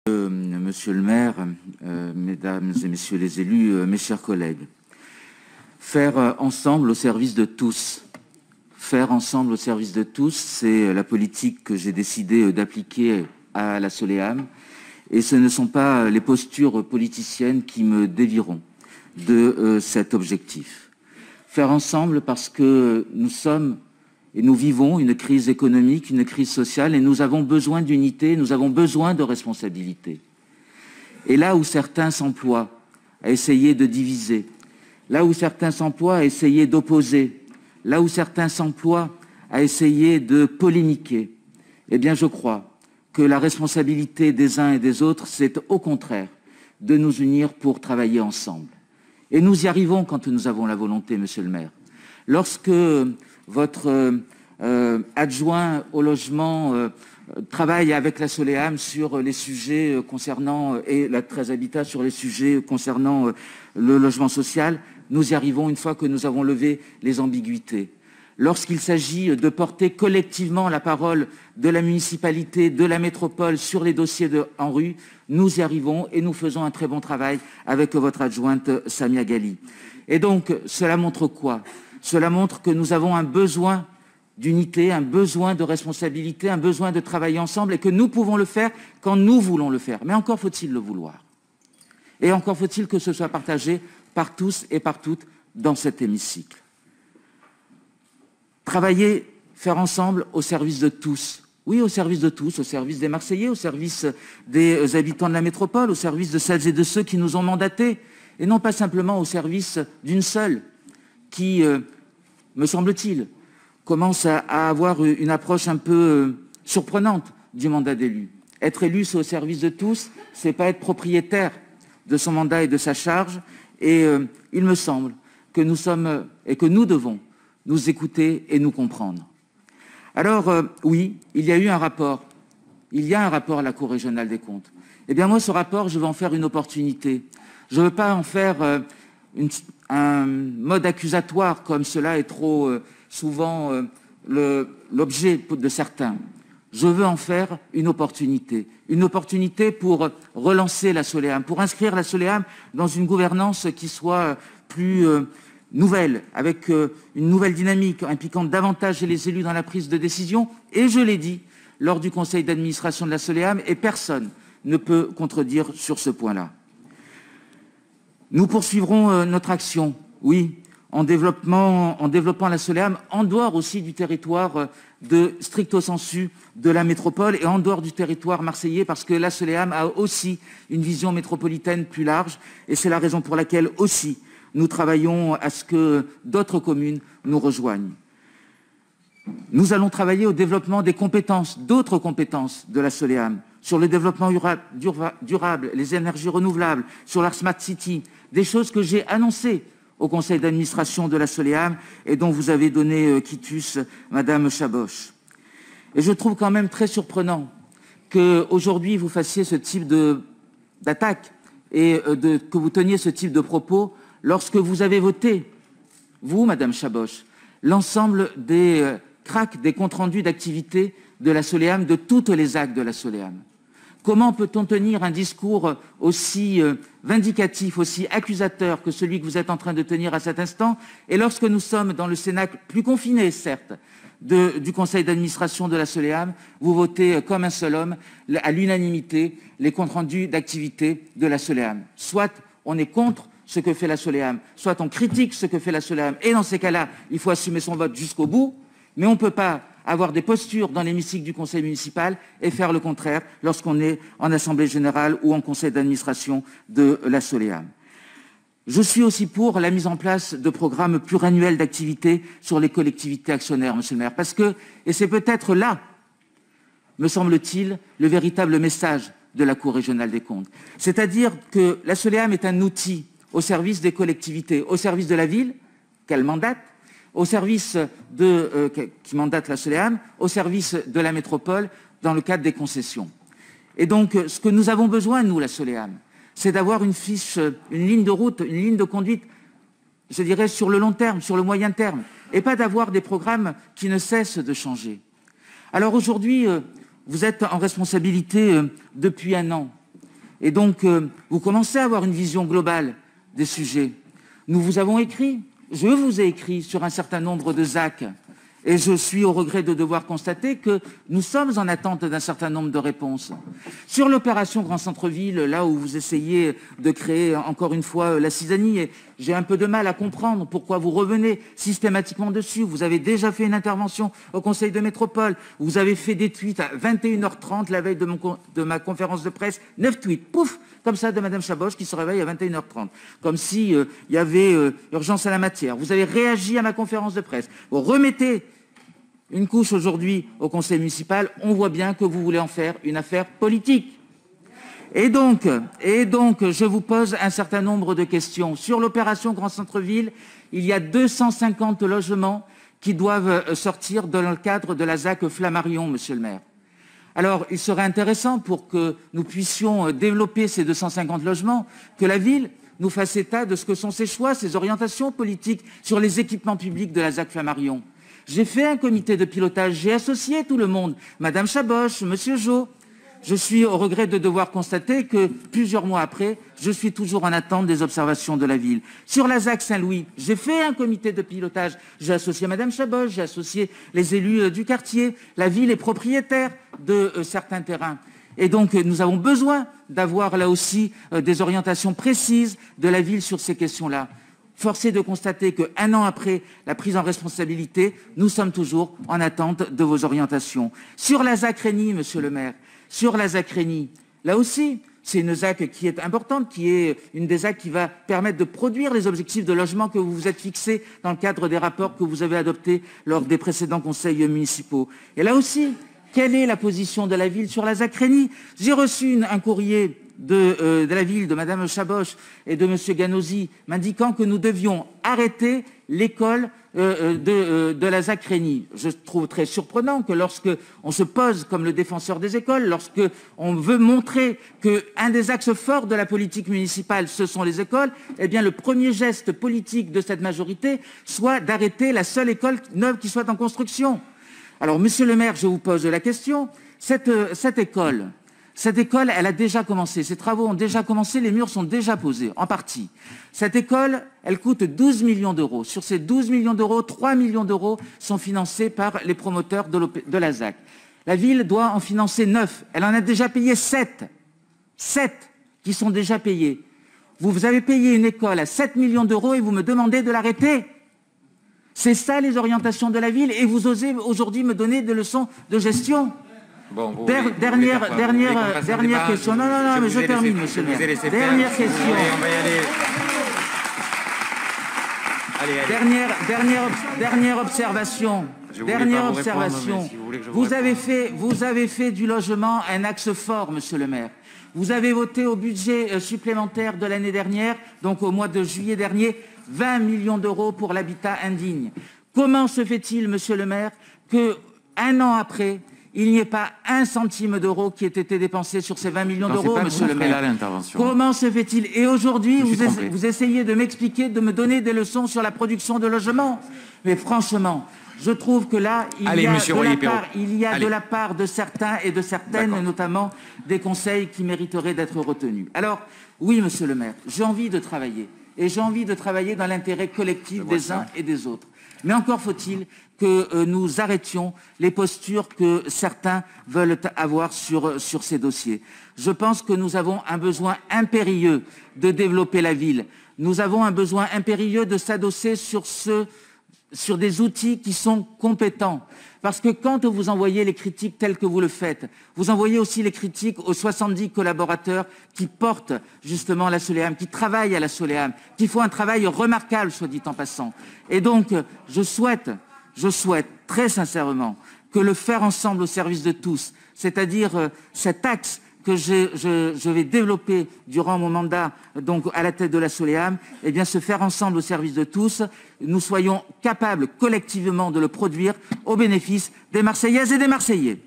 Monsieur le maire, mesdames et messieurs les élus, mes chers collègues, faire ensemble au service de tous. Faire ensemble au service de tous, c'est la politique que j'ai décidé d'appliquer à la Soleam. Et ce ne sont pas les postures politiciennes qui me dévieront de cet objectif. Faire ensemble parce que nous sommes et nous vivons une crise économique, une crise sociale, et nous avons besoin d'unité, nous avons besoin de responsabilité. Et là où certains s'emploient à essayer de diviser, là où certains s'emploient à essayer d'opposer, là où certains s'emploient à essayer de polémiquer, eh bien je crois que la responsabilité des uns et des autres, c'est au contraire de nous unir pour travailler ensemble. Et nous y arrivons quand nous avons la volonté, monsieur le maire. Lorsque votre adjoint au logement travaille avec la Soleam sur les sujets concernant, et la 13 Habitat sur les sujets concernant le logement social, nous y arrivons une fois que nous avons levé les ambiguïtés. Lorsqu'il s'agit de porter collectivement la parole de la municipalité, de la métropole sur les dossiers en rue, nous y arrivons et nous faisons un très bon travail avec votre adjointe Samia Ghali. Et donc, cela montre quoi? Cela montre que nous avons un besoin d'unité, un besoin de responsabilité, un besoin de travailler ensemble et que nous pouvons le faire quand nous voulons le faire. Mais encore faut-il le vouloir. Et encore faut-il que ce soit partagé par tous et par toutes dans cet hémicycle. Travailler, faire ensemble au service de tous. Oui, au service de tous, au service des Marseillais, au service des habitants de la métropole, au service de celles et de ceux qui nous ont mandatés, et non pas simplement au service d'une seule qui, me semble-t-il, commence à avoir une approche un peu surprenante du mandat d'élu. Être élu, c'est au service de tous, c'est pas être propriétaire de son mandat et de sa charge, et il me semble que nous sommes et que nous devons nous écouter et nous comprendre. Alors, oui, il y a eu un rapport. Il y a un rapport à la Cour régionale des comptes. Eh bien, moi, ce rapport, je veux en faire une opportunité. Je ne veux pas en faire un mode accusatoire, comme cela est trop souvent l'objet de certains. Je veux en faire une opportunité pour relancer la Soleam, pour inscrire la Soleam dans une gouvernance qui soit plus nouvelle, avec une nouvelle dynamique, impliquant davantage les élus dans la prise de décision. Et je l'ai dit lors du conseil d'administration de la Soleam, et personne ne peut contredire sur ce point-là. Nous poursuivrons notre action, oui, en développant la Soleam en dehors aussi du territoire de stricto sensu de la métropole et en dehors du territoire marseillais, parce que la Soleam a aussi une vision métropolitaine plus large, et c'est la raison pour laquelle aussi nous travaillons à ce que d'autres communes nous rejoignent. Nous allons travailler au développement des compétences, d'autres compétences de la Soleam, sur le développement durable, les énergies renouvelables, sur la Smart City, des choses que j'ai annoncées au conseil d'administration de la Soleam et dont vous avez donné quitus, Madame Chaboch. Et je trouve quand même très surprenant qu'aujourd'hui vous fassiez ce type d'attaque et que vous teniez ce type de propos lorsque vous avez voté, vous, Madame Chaboch, l'ensemble des CRAC, des comptes rendus d'activité de la Soleam, de toutes les actes de la Soleam. Comment peut-on tenir un discours aussi vindicatif, aussi accusateur que celui que vous êtes en train de tenir à cet instant, et lorsque nous sommes dans le cénacle plus confiné, certes, du conseil d'administration de la Soleam, vous votez comme un seul homme, à l'unanimité, les comptes rendus d'activité de la Soleam. Soit on est contre ce que fait la Soleam, soit on critique ce que fait la Soleam, et dans ces cas-là, il faut assumer son vote jusqu'au bout, mais on ne peut pas avoir des postures dans l'hémicycle du conseil municipal et faire le contraire lorsqu'on est en assemblée générale ou en conseil d'administration de la Soleam. Je suis aussi pour la mise en place de programmes pluriannuels d'activités sur les collectivités actionnaires, monsieur le maire, parce que, et c'est peut-être là, me semble-t-il, le véritable message de la Cour régionale des comptes. C'est-à-dire que la Soleam est un outil au service des collectivités, au service de la ville, qu'elle mandate, au service qui mandate la Soleam, au service de la métropole, dans le cadre des concessions. Et donc, ce que nous avons besoin, nous, la Soleam, c'est d'avoir une fiche, une ligne de route, une ligne de conduite, je dirais, sur le long terme, sur le moyen terme, et pas d'avoir des programmes qui ne cessent de changer. Alors aujourd'hui, vous êtes en responsabilité depuis un an. Et donc, vous commencez à avoir une vision globale des sujets. Nous vous avons écrit, je vous ai écrit sur un certain nombre de ZAC, et je suis au regret de devoir constater que nous sommes en attente d'un certain nombre de réponses. Sur l'opération Grand Centre-Ville, là où vous essayez de créer encore une fois la cisanie, et j'ai un peu de mal à comprendre pourquoi vous revenez systématiquement dessus. Vous avez déjà fait une intervention au Conseil de métropole, vous avez fait des tweets à 21h30 la veille de ma conférence de presse, 9 tweets, pouf, comme ça, de Madame Chaboche qui se réveille à 21h30, comme si y avait urgence à la matière. Vous avez réagi à ma conférence de presse. Vous remettez une couche aujourd'hui au conseil municipal, on voit bien que vous voulez en faire une affaire politique. Et donc, je vous pose un certain nombre de questions. Sur l'opération Grand Centre-Ville, il y a 250 logements qui doivent sortir dans le cadre de la ZAC Flammarion, monsieur le maire. Alors, il serait intéressant, pour que nous puissions développer ces 250 logements, que la ville nous fasse état de ce que sont ses choix, ses orientations politiques sur les équipements publics de la ZAC Flammarion. J'ai fait un comité de pilotage, j'ai associé tout le monde, Madame Chaboche, Monsieur Jo. Je suis au regret de devoir constater que plusieurs mois après, je suis toujours en attente des observations de la ville. Sur la ZAC Saint-Louis, j'ai fait un comité de pilotage, j'ai associé Madame Chaboche, j'ai associé les élus du quartier, la ville est propriétaire de certains terrains. Et donc, nous avons besoin d'avoir là aussi des orientations précises de la ville sur ces questions-là. Force est de constater qu'un an après la prise en responsabilité, nous sommes toujours en attente de vos orientations. Sur la ZAC Régny, monsieur le maire, sur la ZAC Régny, là aussi, c'est une ZAC qui est importante, qui est une des ZAC qui va permettre de produire les objectifs de logement que vous vous êtes fixés dans le cadre des rapports que vous avez adoptés lors des précédents conseils municipaux. Et là aussi, quelle est la position de la ville sur la ZAC Régny? J'ai reçu un courrier de la ville, de Madame Chaboche et de Monsieur Ganosi, m'indiquant que nous devions arrêter l'école de la ZAC Régny. Je trouve très surprenant que lorsque on se pose comme le défenseur des écoles, lorsque on veut montrer qu'un des axes forts de la politique municipale, ce sont les écoles, eh bien le premier geste politique de cette majorité soit d'arrêter la seule école neuve qui soit en construction. Alors, monsieur le maire, je vous pose la question. Cette école, elle a déjà commencé. Ses travaux ont déjà commencé. Les murs sont déjà posés, en partie. Cette école, elle coûte 12 millions d'euros. Sur ces 12 millions d'euros, 3 millions d'euros sont financés par les promoteurs de la ZAC. La ville doit en financer 9. Elle en a déjà payé 7. 7 qui sont déjà payés. Vous avez payé une école à 7 millions d'euros et vous me demandez de l'arrêter. C'est ça les orientations de la ville, et vous osez aujourd'hui me donner des leçons de gestion. Bon, dernière question. Non, mais je termine, monsieur le maire. Dernière question. Dernière observation. Vous avez fait du logement un axe fort, monsieur le maire. Vous avez voté au budget supplémentaire de l'année dernière, donc au mois de juillet dernier, 20 millions d'euros pour l'habitat indigne. Comment se fait-il, monsieur le maire, qu'un an après, il n'y ait pas un centime d'euro qui ait été dépensé sur ces 20 millions d'euros, monsieur le maire? Comment se fait-il? Et aujourd'hui, vous essayez de m'expliquer, de me donner des leçons sur la production de logements. Mais franchement, je trouve que là, il y a de la part de certains et de certaines, notamment des conseils qui mériteraient d'être retenus. Alors, oui, monsieur le maire, j'ai envie de travailler. Et j'ai envie de travailler dans l'intérêt collectif des uns et des autres. Mais encore faut-il que nous arrêtions les postures que certains veulent avoir sur ces dossiers. Je pense que nous avons un besoin impérieux de développer la ville. Nous avons un besoin impérieux de s'adosser sur des outils qui sont compétents. Parce que quand vous envoyez les critiques telles que vous le faites, vous envoyez aussi les critiques aux 70 collaborateurs qui portent justement la Soleam, qui travaillent à la Soleam, qui font un travail remarquable, soit dit en passant. Et donc, je souhaite très sincèrement que le faire ensemble au service de tous, c'est-à-dire cet axe que je vais développer durant mon mandat, donc à la tête de la Soleam, eh bien se faire ensemble au service de tous, nous soyons capables collectivement de le produire au bénéfice des Marseillaises et des Marseillais.